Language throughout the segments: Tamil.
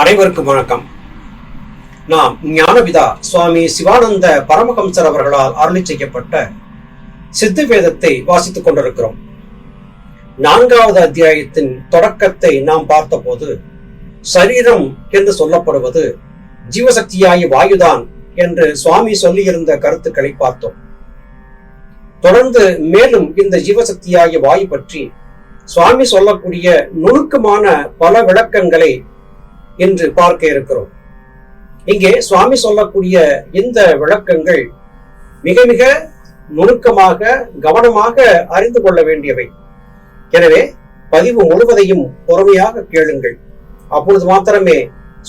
அனைவருக்கும் வணக்கம். நாம் ஞானபிதா சுவாமி சிவானந்த பரமஹம்சர் அவர்களால் அருளி செய்யப்பட்ட சித்த வேதத்தை வாசித்துக் கொண்டிருக்கிறோம். 4வது அத்தியாயத்தின் தொடக்கத்தை நாம் பார்த்தபோது சரீரம் என்று சொல்லப்படுவது ஜீவசக்தியாகி வாயுதான் என்று சுவாமி சொல்லியிருந்த கருத்துக்களை பார்த்தோம். தொடர்ந்து மேலும் இந்த ஜீவசக்தியாகிய வாயு பற்றி சுவாமி சொல்லக்கூடிய நுணுக்கமான பல விளக்கங்களை இன்று பார்க்க இருக்கிறோம். இங்கே சுவாமி சொல்லக்கூடிய இந்த விளக்கங்கள் மிக மிக நுணுக்கமாக கவனமாக அறிந்து கொள்ள வேண்டியவை. எனவே பதிவு முழுவதையும் பொறுமையாக கேளுங்கள். அப்பொழுது மாத்திரமே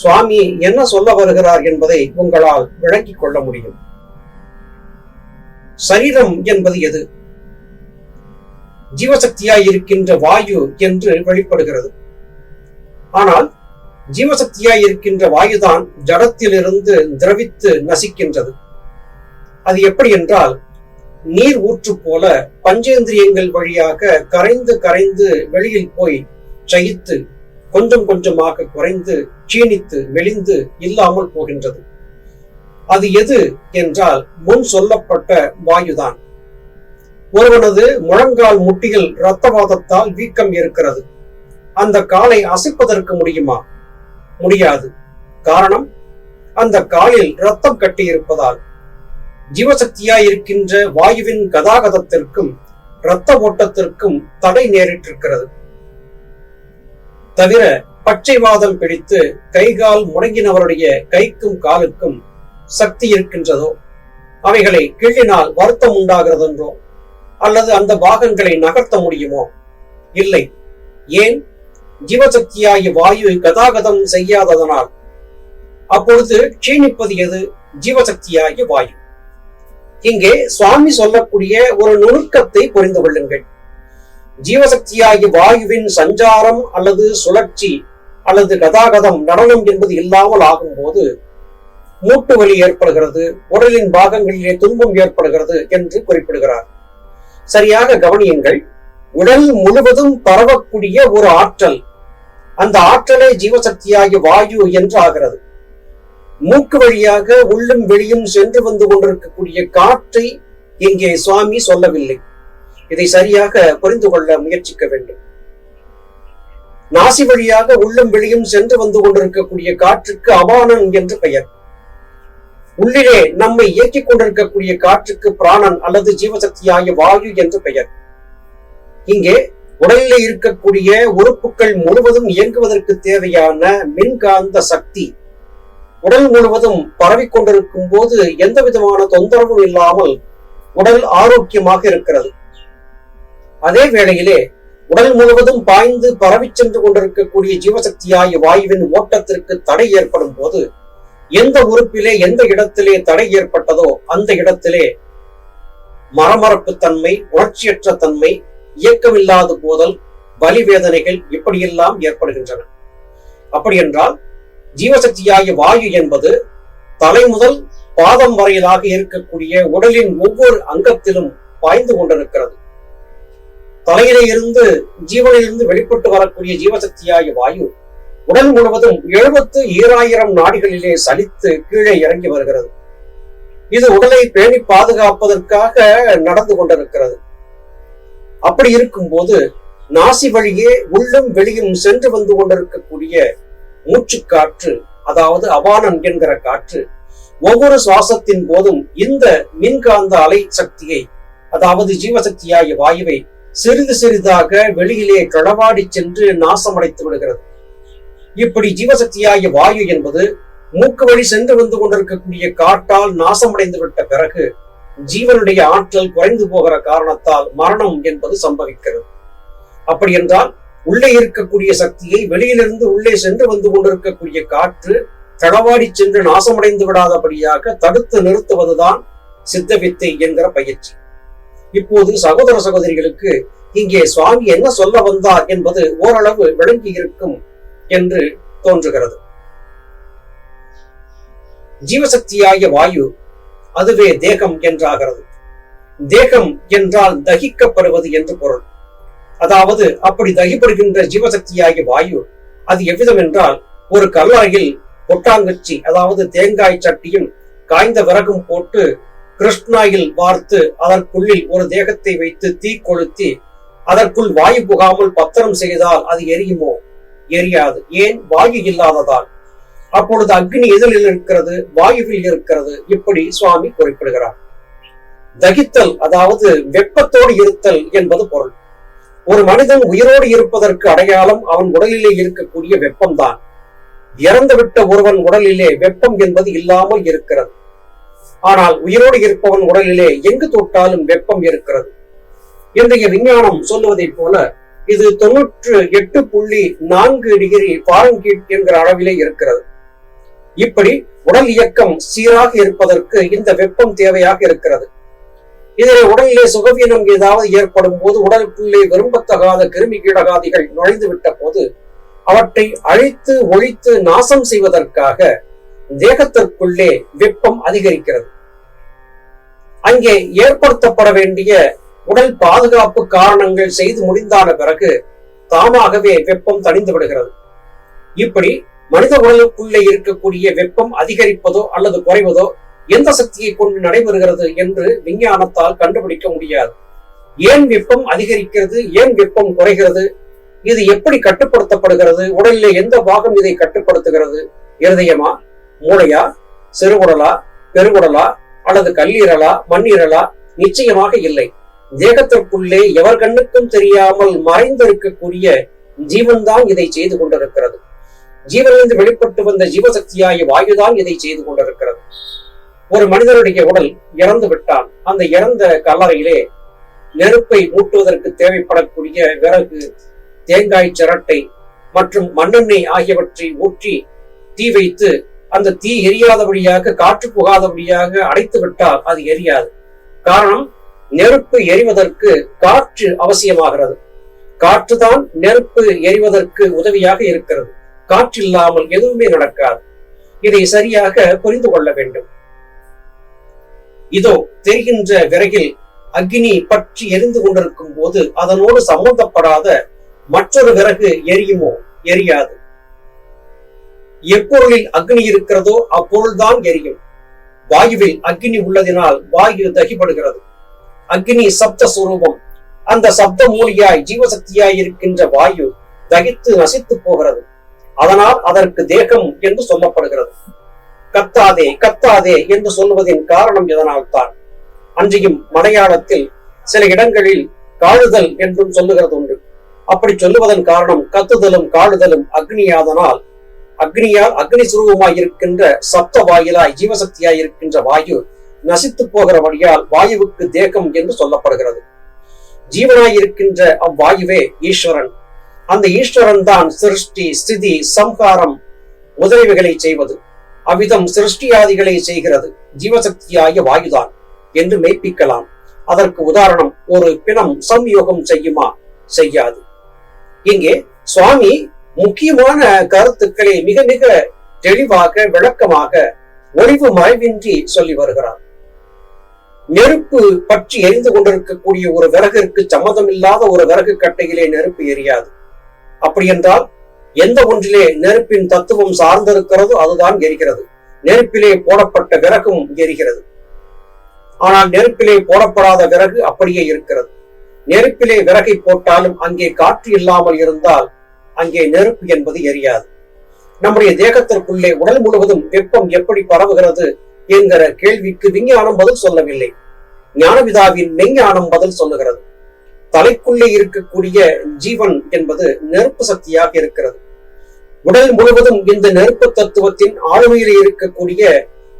சுவாமி என்ன சொல்ல வருகிறார் என்பதை உங்களால் விளங்கிக் கொள்ள முடியும். சரீரம் என்பது எது? ஜீவசக்தியாய் இருக்கின்ற வாயு என்று வெளிப்படுகிறது. ஆனால் ஜீவசக்தியாய் இருக்கின்ற வாயுதான் ஜடத்திலிருந்து திரவித்து நசிக்கின்றது. அது எப்படி என்றால், நீர் ஊற்று போல பஞ்சேந்திரியங்கள் வழியாக கரைந்து கரைந்து வெளியில் போய் சயித்து கொஞ்சம் கொஞ்சமாக குறைந்து க்ஷீணித்து மெலிந்து இல்லாமல் போகின்றது. அது எது என்றால் முன் சொல்லப்பட்ட வாயுதான். ஒருவனது முழங்கால் முட்டியில் இரத்தவாதத்தால் வீக்கம் இருக்கிறது. அந்த காலை அசைப்பதற்கு முடியுமா? முடியாது. காரணம், அந்த காலில் இரத்தம் கட்டி இருப்பதால். ஜீவசக்தியாய் இருக்கின்ற வாயுவின் கதாகதத்திற்கும் இரத்த ஓட்டத்திற்கும் தடை நேரிட்டிருக்கிறது. தவிர பச்சைவாதம் பிடித்து கைகால் முடங்கினவருடைய கைக்கும் காலுக்கும் சக்தி இருக்கின்றதோ, அவைகளை கிள்ளினால் வருத்தம் உண்டாகிறதென்றோ அல்லது அந்த பாகங்களை நகர்த்த முடியுமோ? இல்லை. ஏன்? ஜீவசக்தியாகிய வாயு கதாகதம் செய்யாததனால். அப்பொழுது க்ஷீணிப்பது எது? ஜீவசக்தியாகிய வாயு. இங்கே சுவாமி சொல்லக்கூடிய ஒரு நுணுக்கத்தை புரிந்து கொள்ளுங்கள். ஜீவசக்தியாகிய வாயுவின் சஞ்சாரம் அல்லது சுழற்சி அல்லது கதாகதம் நடனம் என்பது இல்லாமல் ஆகும்போது மூட்டு வலி ஏற்படுகிறது, உடலின் பாகங்களிலே துன்பம் ஏற்படுகிறது என்று குறிப்பிடுகிறார். சரியாக கவனியுங்கள். உடல் முழுவதும் பரவக்கூடிய ஒரு ஆற்றல், அந்த ஆற்றலே ஜீவசக்தியாகிய வாயு என்று ஆகிறது. மூக்கு வழியாக உள்ளும் வெளியும் சென்று வந்து கொண்டிருக்கக்கூடிய காற்றை இங்கே சுவாமி சொல்லவில்லை. இதை சரியாக புரிந்து கொள்ள முயற்சிக்க வேண்டும். நாசி வழியாக உள்ளும் வெளியும் சென்று வந்து கொண்டிருக்கக்கூடிய காற்றுக்கு அபானன் என்று பெயர். உள்ளிலே நம்மை இயக்கிக் கொண்டிருக்கக்கூடிய காற்றுக்கு பிராணன் அல்லது ஜீவசக்தியாகிய வாயு என்று பெயர். இங்கே உடலில் இருக்கக்கூடிய உறுப்புகள் முழுவதும் இயங்குவதற்கு தேவையான மின்காந்த சக்தி உடல் முழுவதும் பரவிக்கொண்டிருக்கும் போது எந்த விதமான தொந்தரவும் இல்லாமல் உடல் ஆரோக்கியமாக இருக்கிறது. அதே வேளையிலே உடல் முழுவதும் பாய்ந்து பரவி சென்று கொண்டிருக்கக்கூடிய ஜீவசக்தியாகிய வாயுவின் ஓட்டத்திற்கு தடை ஏற்படும் போது எந்த உறுப்பிலே எந்த இடத்திலே தடை ஏற்பட்டதோ அந்த இடத்திலே மரமரப்பு தன்மை, உணர்ச்சியற்ற தன்மை, இயக்கமில்லாது போதல், வலி வேதனைகள் இப்படியெல்லாம் ஏற்படுகின்றன. அப்படி என்றால் ஜீவசக்தியாகிய வாயு என்பது தலை முதல் பாதம் வரையிலாக இருக்கக்கூடிய உடலின் ஒவ்வொரு அங்கத்திலும் பாய்ந்து கொண்டிருக்கிறது. தலையிலே இருந்து ஜீவனிலிருந்து வெளிப்பட்டு வரக்கூடிய ஜீவசக்தியாகிய வாயு உடல் முழுவதும் 72,000 நாடிகளிலே சலித்து கீழே இறங்கி வருகிறது. இது உடலை பேணி பாதுகாப்பதற்காக நடந்து கொண்டிருக்கிறது. அப்படி இருக்கும் போது நாசி வழியே உள்ளும் வெளியும் சென்று வந்து கொண்டிருக்கக்கூடிய மூச்சு காற்று, அதாவது அபானன் என்கிற காற்று, ஒவ்வொரு சுவாசத்தின் போதும் இந்த மின்காந்த அலை சக்தியை, அதாவது ஜீவசக்தியாகிய வாயுவை சிறிது சிறிதாக வெளியிலே களவாடி சென்று நாசமடைத்து விடுகிறது. இப்படி ஜீவசக்தியாகிய வாயு என்பது மூக்கு வழி சென்று வந்து கொண்டிருக்கக்கூடிய காற்றால் நாசமடைந்து விட்ட பிறகு ஜீவனுடைய ஆற்றல் குறைந்து போகிற காரணத்தால் மரணம் என்பது சம்பவிக்கிறது. அப்படி என்றால் உள்ளே இருக்கக்கூடிய சக்தியை வெளியிலிருந்து உள்ளே சென்று வந்து கொண்டிருக்கக்கூடிய காற்று களவாடி சென்று நாசமடைந்து விடாதபடியாக தடுத்து நிறுத்துவதுதான் சித்த வித்தை என்கிற பயிற்சி. இப்போது சகோதர சகோதரிகளுக்கு இங்கே சுவாமி என்ன சொல்ல வந்தார் என்பது ஓரளவு விளங்கி இருக்கும் என்று தோன்றுகிறது. ஜீவசக்தியாகிய வாயு அதுவே தேகம் என்றாகிறது. தேகம் என்றால் தகிக்கப்படுவது என்று பொருள். அதாவது அப்படி தகிப்படுகின்ற ஜீவசக்தியாகிய வாயு அது எவ்விதம் என்றால் ஒரு கல்லறையில் கொட்டாங்குச்சி அதாவது தேங்காய் சட்டியும் காய்ந்த விறகும் போட்டு கிருஷ்ணாயில் வார்த்து அதற்குள்ளில் ஒரு தேகத்தை வைத்து தீ கொளுத்தி அதற்குள் வாயு புகாமல் பத்திரம் செய்தால் அது எரியுமோ? எரியாது. ஏன்? வாயு இல்லாததால். அப்பொழுது அக்னி எதிரில் இருக்கிறது, வாயுவில் இருக்கிறது. இப்படி சுவாமி குறிப்பிடுகிறார். தகித்தல் அதாவது வெப்பத்தோடு இருத்தல் என்பது பொருள். ஒரு மனிதன் உயிரோடு இருப்பதற்கு அடையாளம் அவன் உடலிலே இருக்கக்கூடிய வெப்பம்தான். இறந்துவிட்ட ஒருவன் உடலிலே வெப்பம் என்பது இல்லாமல் இருக்கிறது. ஆனால் உயிரோடு இருப்பவன் உடலிலே எங்கு தொட்டாலும் வெப்பம் இருக்கிறது. இன்றைய விஞ்ஞானம் சொல்லுவதை போல இது 98.4 டிகிரி ஃபாரன்ஹீட் என்கிற அளவிலே இருக்கிறது. இப்படி உடல் இயக்கம் சீராக இருப்பதற்கு இந்த வெப்பம் தேவையாக இருக்கிறது. இதிலே உடலிலே சுகவீனம் ஏதாவது ஏற்படும் போது உடலுக்குள்ளே விரும்பத்தகாத கிருமி கீடகாதிகள் நுழைந்து விட்ட போது அவற்றை அழித்து ஒழித்து நாசம் செய்வதற்காக தேகத்திற்குள்ளே வெப்பம் அதிகரிக்கிறது. அங்கே ஏற்படுத்தப்பட வேண்டிய உடல் பாதுகாப்பு காரணங்கள் செய்து முடிந்தான பிறகு தாமாகவே வெப்பம் தணிந்து விடுகிறது. இப்படி மனித உடலுக்குள்ளே இருக்கக்கூடிய வெப்பம் அதிகரிப்பதோ அல்லது குறைவதோ எந்த சக்தியை கொண்டு நடைபெறுகிறது என்று விஞ்ஞானத்தால் கண்டுபிடிக்க முடியாது. ஏன் வெப்பம் அதிகரிக்கிறது, ஏன் வெப்பம் குறைகிறது, இது எப்படி கட்டுப்படுத்தப்படுகிறது, உடலிலே எந்த பாகம் இதை கட்டுப்படுத்துகிறது? இருதயமா, மூளையா, சிறுகுடலா, பெருகுடலா அல்லது கல்லீரலா, மண்ணீரலா? நிச்சயமாக இல்லை. தேகத்திற்குள்ளே எவர் கண்ணுக்கும் தெரியாமல் மறைந்திருக்கக்கூடிய ஜீவன்தான் இதை செய்து கொண்டிருக்கிறது. ஜீவனிலிருந்து வெளிப்பட்டு வந்த ஜீவசக்தியாகிய வாயுதான் இதை செய்து கொண்டிருக்கிறது. ஒரு மனிதனுடைய உடல் இறந்து விட்டான். அந்த இறந்த கல்லறையிலே நெருப்பை மூட்டுவதற்கு தேவைப்படக்கூடிய விறகு, தேங்காய் சிரட்டை மற்றும் மண்ணெண்ணெய் ஆகியவற்றை ஊற்றி தீ வைத்து அந்த தீ எரியாதபடியாக, காற்று புகாதபடியாக அடைத்து விட்டால் அது எரியாது. காரணம், நெருப்பு எரிவதற்கு காற்று அவசியமாகிறது. காற்றுதான் நெருப்பு எரிவதற்கு உதவியாக இருக்கிறது. காற்று இல்லாமல் எதுவுமே நடக்காது. இதை சரியாக புரிந்து கொள்ள வேண்டும். இதோ தெரிகின்ற விறகில் அக்னி பற்றி எரிந்து கொண்டிருக்கும் போது அதனோடு சம்பந்தப்படாத மற்றொரு விறகு எரியுமோ? எரியாது. எப்பொருளில் அக்னி இருக்கிறதோ அப்பொருள்தான் எரியும். வாயுவில் அக்னி உள்ளதினால் வாயு தகிப்படுகிறது. அக்னி சப்த சுரூபம். அந்த சப்த மூலியாய் ஜீவசக்தியாய் இருக்கின்ற வாயு தகித்து நசித்து போகிறது. அதனால் அதற்கு தேகம் என்று சொல்லப்படுகிறது. கத்தாதே கத்தாதே என்று சொல்வதின் காரணம் இதனால் தான். அன்றையும் மலையாளத்தில் சில இடங்களில் காழுதல் என்றும் சொல்லுகிறது உண்டு. அப்படி சொல்லுவதன் காரணம் கத்துதலும் காழுதலும் அக்னியாதனால், அக்னியால் அக்னி சுரூபமாய் இருக்கின்ற சப்த வாயிலாய் ஜீவசக்தியாய் இருக்கின்ற வாயு நசித்து போகிற வழியால் வாயுவுக்கு தேகம் என்று சொல்லப்படுகிறது. ஜீவனாய் இருக்கின்ற அவ்வாயுவே ஈஸ்வரன். அந்த ஈஸ்வரன் தான் சிருஷ்டி, ஸ்திதி, சம்ஹாரம் முதலியவைகளை செய்வது. அவ்விதம் சிருஷ்டியாதிகளை செய்கிறது ஜீவசக்தியாகிய வாயுதான் என்று மெய்ப்பிக்கலாம். அதற்கு உதாரணம், ஒரு பிணம் சம்யோகம் செய்யுமா? செய்யாது. இங்கே சுவாமி முக்கியமான கருத்துக்களை மிக மிக தெளிவாக விளக்கமாக ஒளிவு மறைவின்றி சொல்லி வருகிறார். நெருப்பு பற்றி எரிந்து கொண்டிருக்கக்கூடிய ஒரு விறகிற்கு சம்மதம் இல்லாத ஒரு விறகு கட்டையிலே நெருப்பு எரியாது. அப்படி என்றால் எந்த ஒன்றிலே நெருப்பின் தத்துவம் சார்ந்திருக்கிறதோ அதுதான் எரிகிறது. நெருப்பிலே போடப்பட்ட விறகும் எரிகிறது. ஆனால் நெருப்பிலே போடப்படாத விறகு அப்படியே இருக்கிறது. நெருப்பிலே விறகை போட்டாலும் அங்கே காற்று இல்லாமல் இருந்தால் அங்கே நெருப்பு என்பது எரியாது. நம்முடைய தேகத்திற்குள்ளே உடல் முழுவதும் வெப்பம் எப்படி பரவுகிறது என்கிற கேள்விக்கு விஞ்ஞானம் பதில் சொல்லவில்லை. ஞானவிதாவின் மெஞ்ஞானம் பதில் சொல்லுகிறது. தலைக்குள்ளே இருக்கக்கூடிய ஜீவன் என்பது நெருப்பு சக்தியாக இருக்கிறது. உடல் முழுவதும் இந்த நெருப்பு தத்துவத்தின் ஆளுமையிலே இருக்கக்கூடிய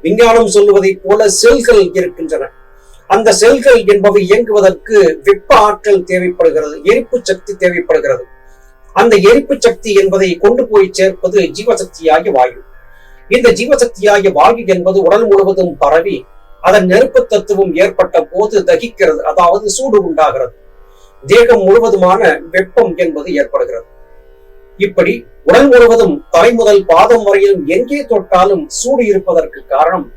விஞ்ஞானம் சொல்லுவதை போல செல்கள் இருக்கின்றன. அந்த செல்கள் என்பவை இயங்குவதற்கு வெப்ப ஆற்றல் தேவைப்படுகிறது, எரிப்பு சக்தி தேவைப்படுகிறது. அந்த எரிப்பு சக்தி என்பதை கொண்டு போய் சேர்ப்பது ஜீவசக்தியாகிய வாயு. இந்த ஜீவசக்தியாகிய வாயு என்பது உடல் முழுவதும் பரவி அதன் நெருப்பு தத்துவம் ஏற்பட்ட போது தகிக்கிறது, அதாவது சூடு உண்டாகிறது. தேகம் முழுவதுமான வெப்பம் என்பது ஏற்படுகிறது. இப்படி உடல் முழுவதும் தலை முதல் பாதம் வரையிலும் எங்கே தொட்டாலும் சூடு இருப்பதற்கு காரணம்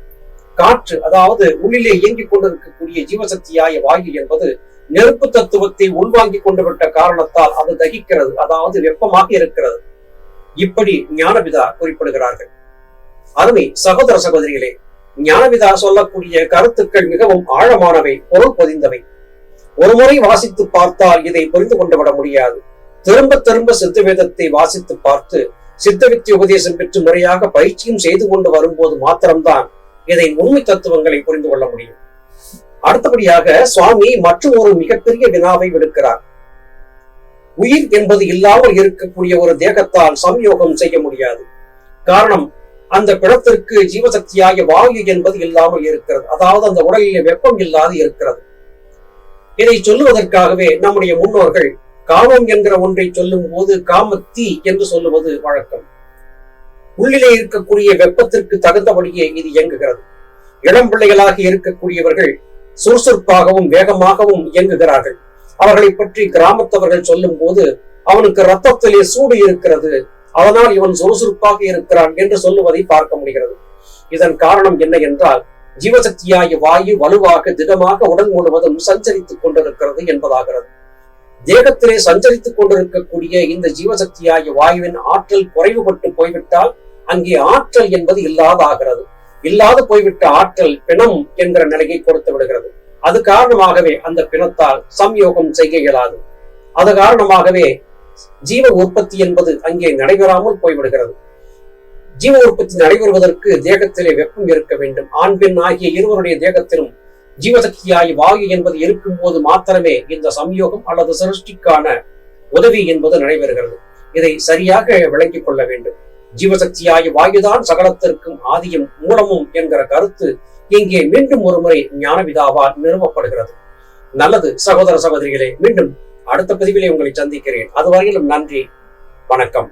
காற்று, அதாவது உள்ளிலே இயங்கிக் கொண்டிருக்கக்கூடிய ஜீவசக்தியாய வாயு என்பது நெருப்பு தத்துவத்தை உள்வாங்கி கொண்டு விட்ட காரணத்தால் அது தகிக்கிறது, அதாவது வெப்பமாக இருக்கிறது. இப்படி ஞானபிதா குறிப்பிடுகிறார்கள். அருமை சகோதர சகோதரிகளே, ஞானபிதா சொல்லக்கூடிய கருத்துக்கள் மிகவும் ஆழமானவை, பொருள் பொதிந்தவை. ஒருமுறை வாசித்து பார்த்தால் இதை புரிந்து கொண்டுவிட முடியாது. திரும்ப திரும்ப சித்த வேதத்தை வாசித்து பார்த்து சித்தவித்தி உபதேசம் பெற்று முறையாக பயிற்சியும் செய்து கொண்டு வரும்போது மாத்திரம்தான் இதை உண்மை தத்துவங்களை புரிந்து கொள்ள முடியும். அடுத்தபடியாக சுவாமி மற்றும் ஒரு மிகப்பெரிய வினாவை விடுக்கிறார். உயிர் என்பது இல்லாமல் இருக்கக்கூடிய ஒரு தேகத்தால் சம்யோகம் செய்ய முடியாது. காரணம், அந்த பிணத்திற்கு ஜீவசக்தியாகிய வாயு என்பது இல்லாமல் இருக்கிறது. அதாவது அந்த உடலில் வெப்பம் இல்லாது இருக்கிறது. இதை சொல்லுவதற்காகவே நம்முடைய முன்னோர்கள் காமம் என்கிற ஒன்றை சொல்லும் போது காமத்தீ என்று சொல்லுவது வழக்கம். உள்ளிலே இருக்கக்கூடிய வெப்பத்திற்கு தகுந்தபடியே இது இயங்குகிறது. இளம் பிள்ளைகளாக இருக்கக்கூடியவர்கள் சுறுசுறுப்பாகவும் வேகமாகவும் இயங்குகிறார்கள். அவர்களை பற்றி கிராமத்தவர்கள் சொல்லும் போது அவனுக்கு ரத்தத்திலே சூடு இருக்கிறது, அதனால் இவன் சுறுசுறுப்பாக இருக்கிறான் என்று சொல்லுவதை பார்க்க முடிகிறது. இதன் காரணம் என்ன என்றால், ஜீவசக்தியாகிய வாயு வலுவாக திடமாக உடல் முழுவதும் சஞ்சரித்துக் கொண்டிருக்கிறது என்பதாகிறது. தேகத்திலே சஞ்சரித்துக் கொண்டிருக்கக்கூடிய இந்த ஜீவசக்தியாகிய வாயுவின் ஆற்றல் குறைவுபட்டு போய்விட்டால் அங்கே ஆற்றல் என்பது இல்லாதாகிறது. இல்லாது போய்விட்ட ஆற்றல் பிணம் என்கிற நிலையை கொடுத்து விடுகிறது. அது காரணமாகவே அந்த பிணத்தால் சம்யோகம் செய்ய இயலாது. அது காரணமாகவே ஜீவ உற்பத்தி என்பது அங்கே நடைபெறாமல் போய்விடுகிறது. ஜீவ உற்பத்தி நடைபெறுவதற்கு தேகத்திலே வெப்பம் இருக்க வேண்டும். ஆண் பெண் ஆகிய இருவருடைய தேகத்திலும் ஜீவசக்தியாய் வாயு என்பது இருக்கும் போது மாத்திரமே இந்த சம்யோகம் அல்லது சிருஷ்டிக்கான உதவி என்பது நடைபெறுகிறது. இதை சரியாக விளங்கிக் கொள்ள வேண்டும். ஜீவசக்தியாய் வாயுதான் சகலத்திற்கும் ஆதியும் மூலமும் என்கிற கருத்து இங்கே மீண்டும் ஒருமுறை ஞானபிதாவால் நிறுவப்படுகிறது. நல்லது சகோதர சகோதரிகளே, மீண்டும் அடுத்த பதிவிலே உங்களை சந்திக்கிறேன். அதுவரையிலும் நன்றி, வணக்கம்.